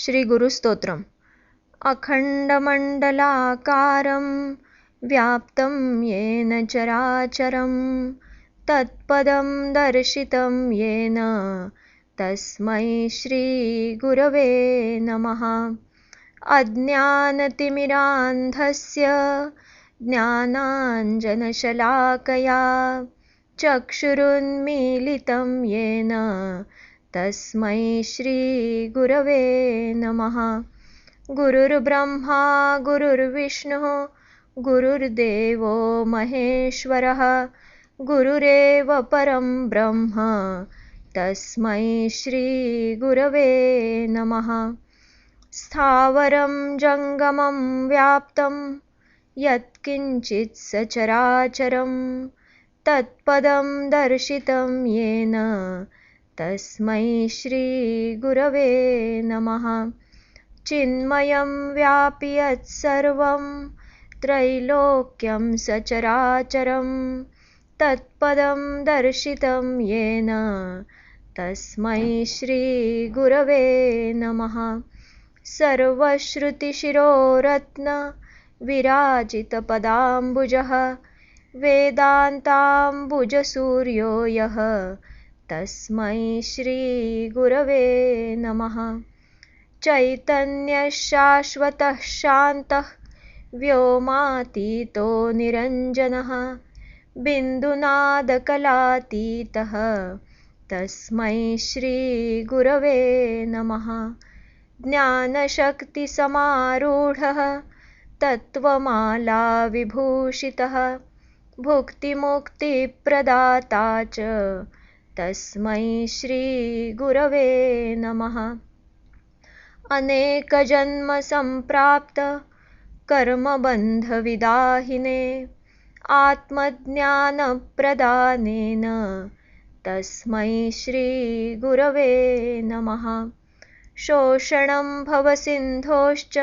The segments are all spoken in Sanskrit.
श्रीगुरुस्तोत्रम्। अखण्डमण्डलाकारं व्याप्तं येन चराचरं तत्पदं दर्शितं येन तस्मै श्रीगुरवे नमः। अज्ञानतिमिरान्धस्य ज्ञानाञ्जनशलाकया चक्षुरुन्मीलितं येन तस्मै श्रीगुरवे नमः। गुरुर्ब्रह्मा गुरुर्विष्णुः गुरुर्देवो महेश्वरः गुरुरेव परं ब्रह्म तस्मै श्रीगुरवे नमः। स्थावरं जङ्गमं व्याप्तं यत्किञ्चित् सचराचरं तत्पदं दर्शितं येन तस्मै श्रीगुरवे नमः। चिन्मयं व्यापि यत्सर्वं त्रैलोक्यं सचराचरं तत्पदं दर्शितं येन तस्मै श्रीगुरवे नमः। सर्वश्रुतिशिरोरत्नविराजितपदाम्बुजः वेदान्ताम्बुजसूर्यो यः तस्मै श्रीगुरवे नमः। चैतन्यशाश्वतः शान्तः व्योमातीतो निरञ्जनः बिन्दुनादकलातीतः तस्मै श्रीगुरवे नमः। ज्ञानशक्तिसमारूढः तत्त्वमालाविभूषितः भुक्तिमुक्तिप्रदाता च तस्मै श्रीगुरवे नमः। अनेकजन्मसम्प्राप्त कर्मबन्धविदाहिने आत्मज्ञानप्रदानेन तस्मै श्रीगुरवे नमः। शोषणं भवसिन्धोश्च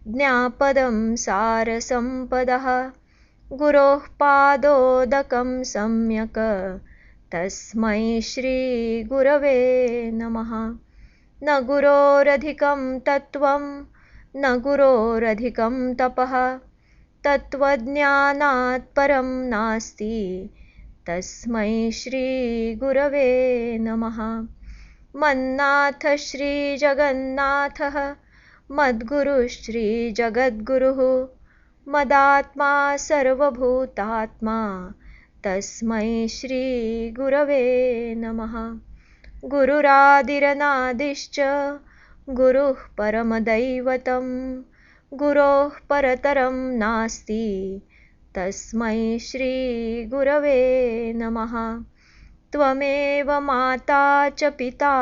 ज्ञापदं सारसम्पदः गुरोः पादोदकं सम्यक् तस्मै श्रीगुरवे नमः। न गुरोरधिकं तत्त्वं न गुरोरधिकं तपः तत्त्वज्ञानात् परं नास्ति तस्मै श्रीगुरवे नमः। मन्नाथ श्रीजगन्नाथः मद्गुरुश्रीजगद्गुरुः मदात्मा सर्वभूतात्मा तस्मै श्रीगुरवे नमः। गुरुरादिरनादिश्च गुरुः परमदैवतं गुरोः परतरं नास्ति तस्मै श्रीगुरवे नमः। त्वमेव माता च पिता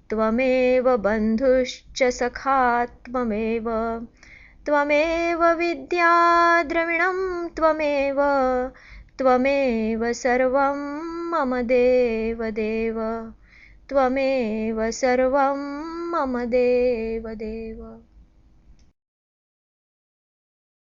त्वमेव बन्धुश्च सखा त्वमेव विद्या द्रविणं त्वमेव सर्वं मम देवदेव त्वमेव सर्वं मम देवदेव।